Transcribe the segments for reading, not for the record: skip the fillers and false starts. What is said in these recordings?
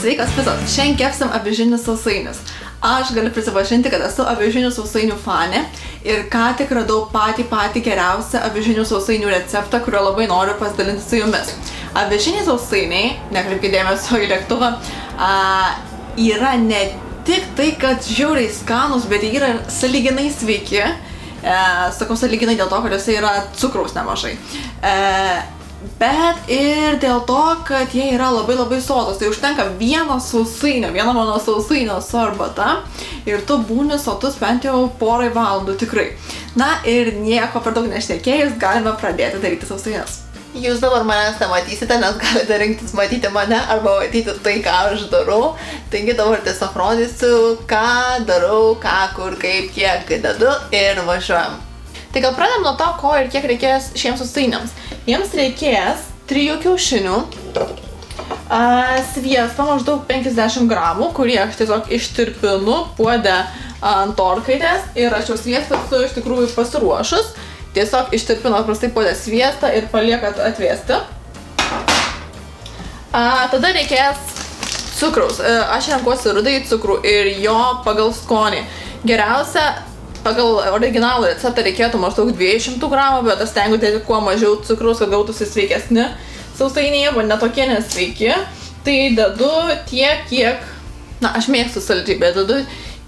Sveikas visos, šiandien kepsim avižinius sausainius. Aš galiu prisipažinti, kad esu avižinių sausainių fanė ir ką tik radau patį geriausią avižinių sausainių receptą, kurio labai noriu pasidalinti su jumis. Avižiniai sausainiai, nekreipkite dėmesio į lėktuvą, yra ne tik tai, kad žiauriai skanūs, bet jie yra sąlyginai sveiki. Sakau sąlyginai dėl to, kad juose yra cukraus nemažai. Bet ir dėl to, kad jie yra labai sotus. Tai užtenka vieno mano sausainio su arbata ir tu būni sotus bent jau porai valandų tikrai. Na ir nieko per daug nešnekėjus, galime pradėti daryti sausainius. Jūs dabar manęs nematysite, nes galite rinktis matyti mane arba matyti tai, ką aš darau. Taigi dabar tiesiog rodysiu, ką darau, ką, kur, kaip, kiek dedu ir važiuojam. Tai gal pradėm nuo to, ko ir kiek reikės šiems sausainiams. Jiems reikės 3 kiaušinių, sviesto maždaug 50 gramų, kurį aš tiesiog ištirpinu puode ant orkaitės ir aš jau sviestą esu iš tikrųjų pasiruošus. Tiesiog ištirpinu prastai puode sviestą ir paliekat atvėsti. Tada reikės cukraus. Aš renkuosi rudąjį cukrų ir jo pagal skonį. Geriausia, pagal originalų receptą reikėtų maždaug 200 gramų, bet aš stengiu dėti kuo mažiau cukraus, kad gautųsi sveikesni sausainiai, arba netokie nesveiki. Tai dedu tiek, kiek, aš mėgstu saldžiai, bet dedu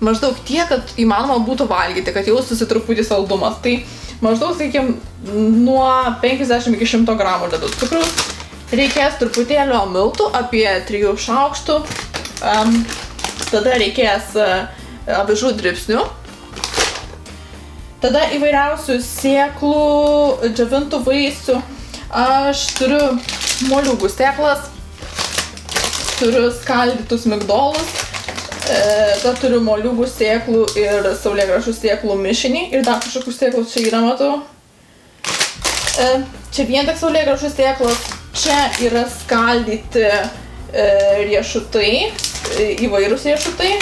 maždaug tiek, kad įmanoma būtų valgyti, kad jaustųsi truputį saldumas. Tai maždaug, sakykime, nuo 50 iki 100 gramų dedu cukraus. Reikės truputėlio miltų, apie 3 šaukštų. Tada reikės avižų dribsnių. Tada įvairiausių sėklų, džiovintų vaisių. Aš turiu moliūgų sėklas, turiu skaldytus migdolus, tada turiu moliūgų sėklų ir saulėgrąžų sėklų mišinį ir dar kažkokių sėklų čia yra, matau. Čia vien tik saulėgrąžų sėklos, čia yra skaldyti riešutai, įvairūs riešutai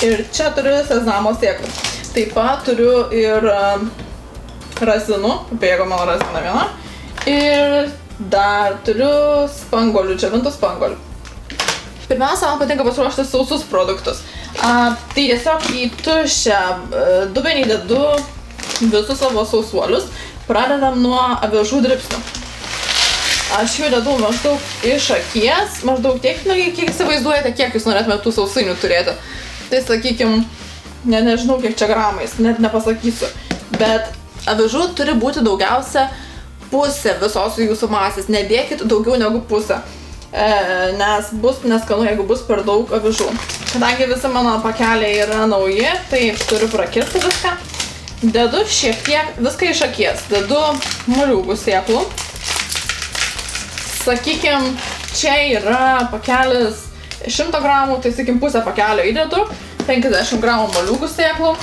ir čia turiu sezamo sėklų. Taip pat turiu ir razinų, bėgo mano razina viena, ir dar turiu spanguolių, džiovintų spanguolių. Pirmiausia, man patinka pasiruošti sausus produktus. Tai tiesiog į tuščią dubenį dedu visus savo sausuolius. Pradedam nuo avižų dribsnių. Aš jų dedu maždaug iš akies, maždaug tiek, kiek įsivaizduojate, kiek jūs norėtumėte tų sausainių turėti. Tai sakykim, nežinau kiek čia gramais, net nepasakysiu. Bet avižų turi būti daugiausia pusė visos jūsų masės. Nedėkit daugiau negu pusę. Nes bus neskanu, jeigu bus per daug avižų. Kadangi visi mano pakeliai yra nauji, tai turiu prakirsti viską. Dedu šiek tiek viską iš akies. Dedu moliūgų sėklų. Sakykim, čia yra pakelis 100 gramų, tai sakykim pusę pakelio įdedu. 50 gramų moliūgų sėklų.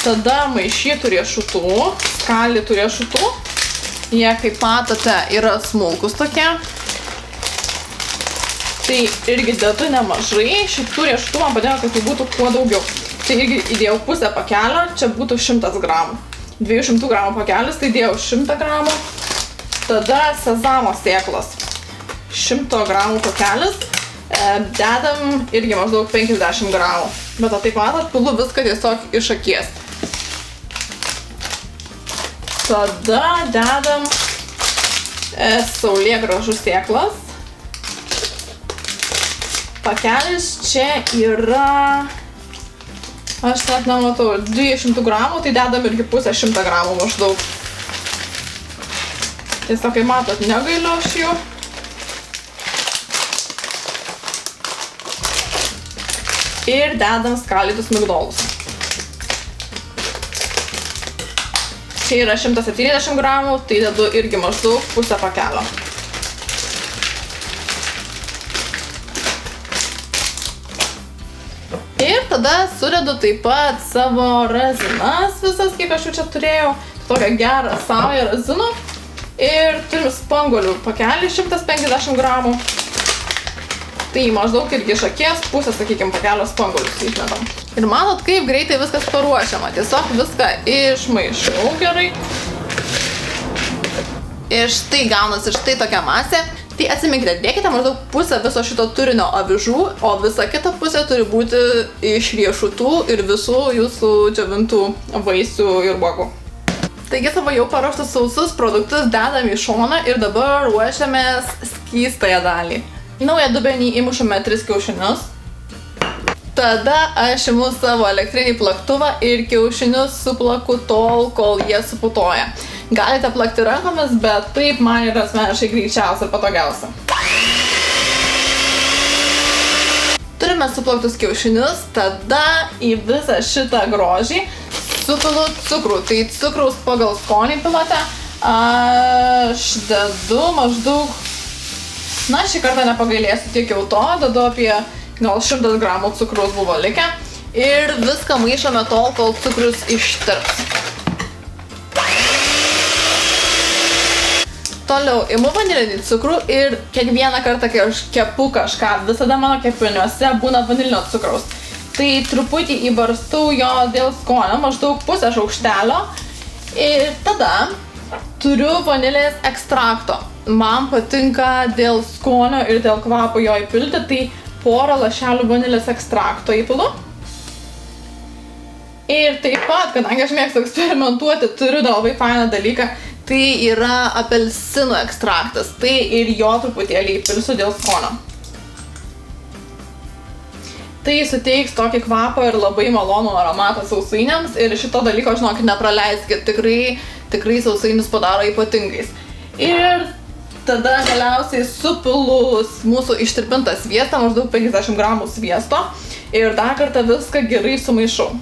Tada maišytų riešutų, skaldytų riešutų. Jie, kaip matote, yra smulkus tokie. Tai irgi dedu nemažai. Šitų riešutų man padėjo, kad tai būtų kuo daugiau. Tai irgi įdėjau pusę pakelio, čia būtų 100 gramų. 200 gramų pakelis, tai įdėjau 100 gramų. Tada sezamo sėklos. 100 gramų pakelis. Dedam irgi maždaug 50 gramų. Bet taip matot, pilu viską tiesiog iš akies. Tada dedam saulėgrąžų sėklas. Pakelis čia yra, aš net nematau, 200 gramų, tai dedam irgi pusę 100 gramų maždaug. Tiesiog, kaip matot, negailiu aš jų. Ir dedam skaldytus migdolus. Čia yra 170 gramų, tai dedu irgi maždaug pusę pakelio. Ir tada sudedu taip pat savo razinas visas, kiek aš jau čia turėjau. Tokią gerą saują razinų. Ir turim spanguolių pakelį 150 gramų. Tai maždaug irgi iš akies pusę, sakykim, pakelio spanguolius išmetam. Ir manot, kaip greitai viskas paruošiama. Tiesiog viską išmaišau gerai. Ir štai gaunasi štai tokia masė. Tai atsiminkite, dėkite maždaug pusę viso šito turinio avižų, o visa kita pusė turi būti iš riešutų ir visų jūsų džiovintų vaisių ir uogų. Taigi savo jau paruoštus sausus produktus dedame į šoną ir dabar ruošiamės skystąją dalį. Į naują dubenį įmušame 3 kiaušinius. Tada aš imu savo elektrinį plaktuvą ir kiaušinius suplaku tol, kol jie suputoja. Galite plakti rankomis, bet taip man yra asmeniškai greičiausia ir patogiausia. Turime suplaktus kiaušinius, tada į visą šitą grožį supilu cukrų. Tai cukraus pagal skonį pilate. Aš dedu maždaug, na šį kartą nepagailėsiu tiek jau to, dedu apie gal 100 gramų cukraus buvo likę. Ir viską maišome tol, kol cukrus ištirps. Toliau imu vanilinį cukrų ir kiekvieną kartą, kai aš kepu kažką, visada mano kepiniuose būna vanilinio cukraus. Tai truputį įbarstau jo dėl skonio, maždaug pusę šaukštelio. Ir tada turiu vanilės ekstrakto. Man patinka dėl skonio ir dėl kvapo jo įpilti, tai porą lašelių vanilės ekstrakto įpilu. Ir taip pat, kadangi aš mėgstu eksperimentuoti, turiu labai fainą dalyką. Tai yra apelsinų ekstraktas, tai ir jo truputėlį įpilsiu dėl skonio. Tai suteiks tokį kvapą ir labai malonų aromatą sausainiams ir šito dalyko, žinokit, nepraleiskit, tikrai sausainius padaro ypatingais. Ir tada galiausiai supilu mūsų ištirpintą sviestą, maždaug 50 gramų sviesto ir dar kartą viską gerai sumaišau.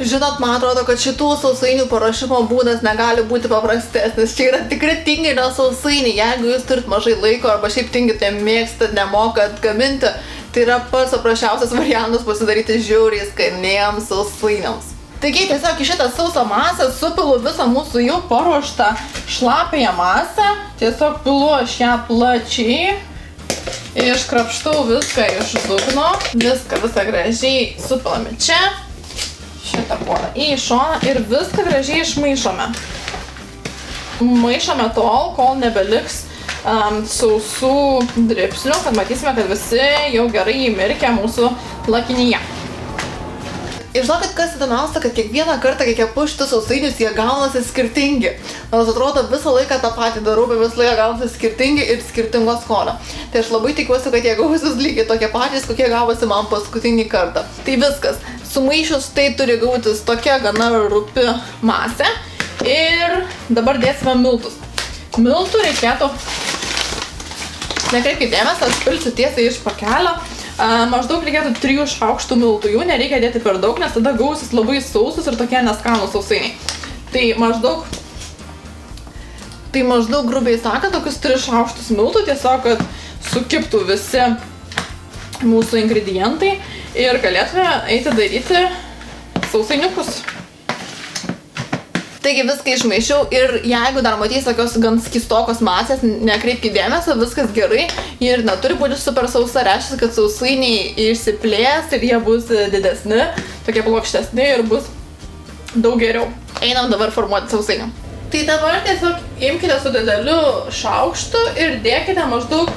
Žinot, man atrodo, kad šitų sausainių paruošimo būdas negali būti paprastesnis. Čia yra tikrai tinginio sausainiai. Jeigu jūs turit mažai laiko arba šiaip tingite, mėgstat, nemokat gaminti, tai yra pats paprasčiausias variantas pasidaryti žiauriai skaniems sausainiams. Taigi tiesiog į šitą sausą masę supilu visą mūsų jau paruoštą šlapiąją masę. Tiesiog pilu aš ją plačiai. Iškrapštau viską iš dugno. Viską gražiai supilame čia. Šitą porą į šoną ir viską gražiai išmaišome. Maišome tol, kol nebeliks sausų dribsnių, kad matysime, kad visi jau gerai įmirkę mūsų plakinyje. Ir žinokit, kas įdomiausia, kad kiekvieną kartą, kai kepu šitus sausainius, jie gaunasi skirtingi. Nors atrodo, visą laiką tą patį darau, bet visą laiką gaunasi skirtingi ir skirtingo skonio. Tai aš labai tikiuosi, kad jie gausis lygiai tokie patys, kokie gavosi man paskutinį kartą. Tai viskas. Sumaišius tai turi gautis tokia gana rupi masė. Ir dabar dėsime miltus. Miltų reikėtų, nekreipkite dėmesio, aš pilsiu tiesiai iš pakelio. Maždaug reikėtų 3 šaukštų miltų, jų nereikia dėti per daug, nes tada gausis labai sausus ir tokie neskanūs sausainiai. Tai maždaug grubiai sakant, tokius 3 šaukštus miltų, tiesiog, kad sukiptų visi mūsų ingredientai ir galėtume eiti daryti sausainiukus. Taigi viską išmaišiau ir jeigu dar matys tokios gan skystokos masės, nekreipkite dėmesio, viskas gerai ir neturi būti super sausa, reiškia, kad sausainiai išsiplės ir jie bus didesni, tokie plokštesni ir bus daug geriau. Einam dabar formuoti sausainių. Tai dabar tiesiog imkite su dideliu šaukštu ir dėkite maždaug,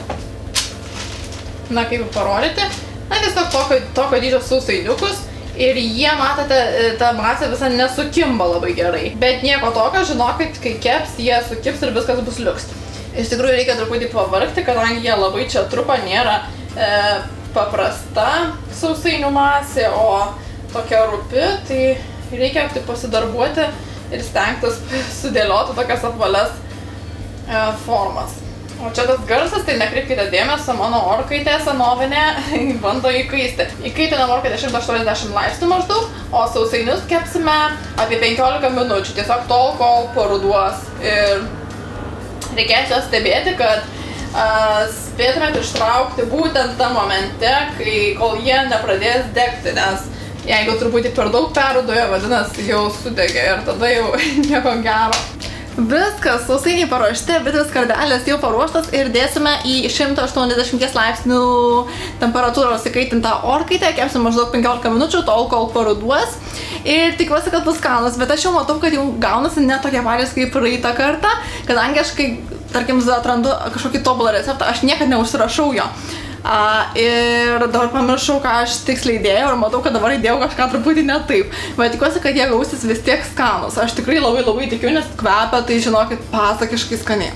na kaip parodyti, na tiesiog tokio dydžio sausainiukus. Ir jie, matote, ta masė visą nesukimba labai gerai. Bet nieko tokio, žinokit, kai keps, jie sukips ir viskas bus liuks. Iš tikrųjų reikia truputį pavargti, kadangi jie labai čia trupa, nėra paprasta sausainių masė, o tokia rupi, tai reikia tik pasidarbuoti ir stengtis sudėlioti tokias apvalias formas. O čia tas garsas, tai nekreipkite dėmesio, mano orkaitė senovinė bando įkaisti. Įkaitinam orkaitę 180 laipsnių maždaug, o sausainius kepsime apie 15 minučių, tiesiog tol, kol paruduos. Ir reikės juos stebėti, kad spėtumėt ištraukti būtent tą momente, kol jie nepradės degti, nes jeigu truputį per daug perudoja, vadinasi, jau sudegė ir tada jau nieko gero. Viskas, sausainiai paruošti, bitės kardelės jau paruoštas ir dėsime į 180 laipsnių temperatūros įkaitintą orkaitę, kepsim maždaug 15 minučių, tol kol paruduos. ir tikiuosi, kad bus skanus, bet aš jau matau, kad jau gaunasi ne tokie patys kaip praeitą kartą, kadangi aš kai, tarkim, atrandu kažkokį tobulą receptą, aš niekada neužsirašau jo. Ir dabar pamiršau, ką aš tiksliai įdėjau ir matau, kad dabar įdėjau kažką truputį ne taip. Bet tikiuosi, kad jie gausis vis tiek skanus. Aš tikrai labai tikiu, nes kvepia, tai žinokit, pasakiškai skaniai.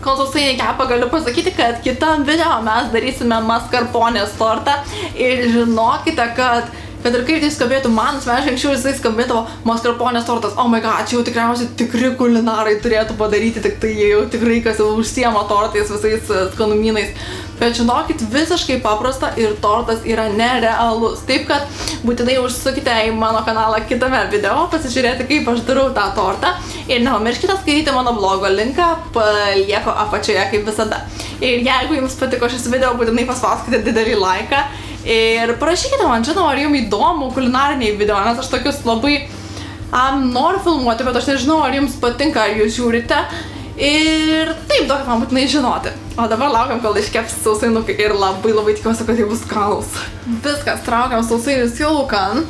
Kol sausainiai kepa, galiu pasakyti, kad kitam video mes darysime maskarponės tortą ir žinokite, kad ir kaip tai skambėtų, man asmeniškai anksčiau jisai skambėdavo maskarponės tortas. Oh my god, čia jau tikriausiai tikri kulinarai turėtų padaryti, tik tai jie jau tikrai kas jau užsiema tortais visais skanumynais. Bet žinokit, visiškai paprasta ir tortas yra nerealus. Taip kad būtinai užsukite į mano kanalą kitame video, pasižiūrėti, kaip aš darau tą tortą. Ir nepamirškite skaityti mano blogo linką, palieku apačioje kaip visada. Ir jeigu jums patiko šis video, būtinai paspauskite didelį laiką. Ir parašykite man, žinoma, ar jums įdomu kulinariniai video, nes aš tokius labai noriu filmuoti, bet aš nežinau, ar jums patinka, ar jūs žiūrite. Ir taip, duokit man būtinai žinoti. O dabar laukiam, kol iškeps sausainukai ir labai tikiuosi, kad jie bus skanūs. Viskas, traukiam sausainius į laukan.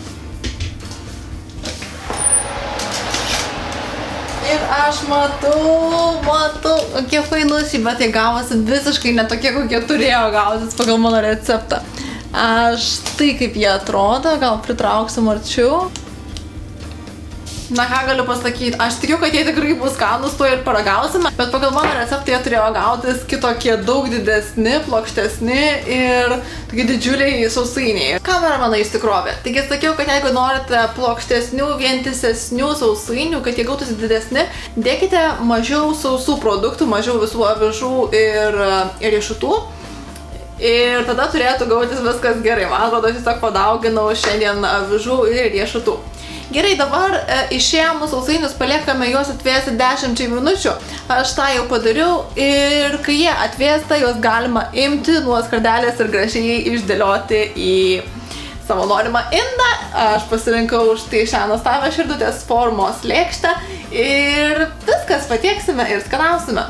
Ir aš matau, kokie fainušiai, bet jie gavosi visiškai netokie, kokie turėjo gautis pagal mano receptą. Štai kaip jie atrodo, gal pritrauksim arčiau. Na ką galiu pasakyti, aš tikiu, kad jie tikrai bus skanūs, to ir paragausime, bet pagal mano receptą jie turėjo gautis kitokie daug didesni, plokštesni ir tokie didžiuliai sausainiai. Kameramanai išsikrovė. Taigi sakiau, kad jeigu norite plokštesnių, vientisesnių sausainių, kad jie gautųsi didesni, dėkite mažiau sausų produktų, mažiau visų avižų ir riešutų. Ir tada turėtų gautis viskas gerai. Man atrodo, aš tiesiog padauginau šiandien avižų ir riešutų. Gerai, dabar išėmus sausainius paliekame juos atvėsti 10 minučių. Aš tą jau padariau ir kai jie atvėsta, juos galima imti nuo skardelės ir gražiai išdėlioti į savo norimą indą. Aš pasirinkau štai šią nuostabią širdutės formos lėkštę ir viskas, patieksime ir skanausime.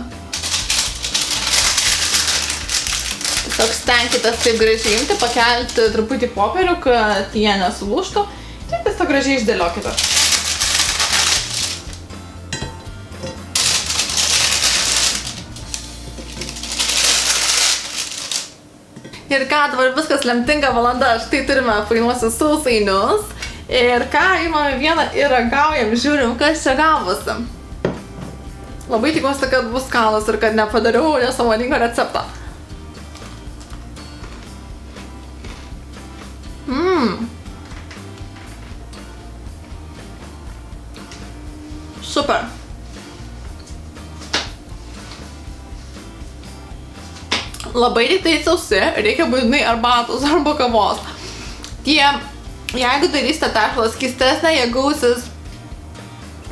Tiesiog stenkitės taip gražiai imti, pakelti truputį popierių, kad jie nesulūžtų. Taip tiesiog gražiai išdėliokite. Ir ką, dabar viskas lemtinga valanda, štai turime fainuosius sausainius. Ir ką, imame vieną ir ragaujam, žiūrim, kas čia gavosi. Labai tikiuosi, kad bus skanus ir kad nepadariau nesąmoningo receptą. Super. Labai tik tai sausi, reikia būtinai arbatos arba kavos. Jeigu darysite tešlą skystesnę, jie gausis,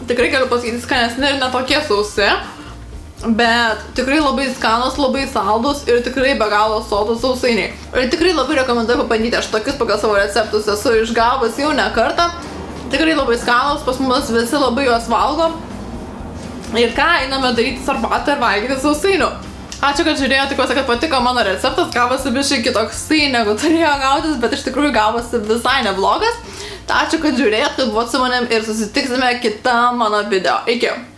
tikrai galiu pasakyti, skanesni ir netokie sausi, bet tikrai labai skanus, labai saldus ir tikrai be galo saldus sausainiai. Ir tikrai labai rekomenduoju pabandyti, aš tokius pagal savo receptus esu išgavus jau ne kartą. Tikrai labai skanus, pas mus visi labai juos valgo. Ir ką, einame daryti arbatą ir valgyti sausainių. Ačiū, kad žiūrėjote, tikiuosi, kad patiko mano receptas, gavosi biškai kitoksai negu turėjo gautis, bet iš tikrųjų gavosi visai neblogas. Ačiū, kad žiūrėjot, kad buvot su manim ir susitiksime kitam mano video. Iki!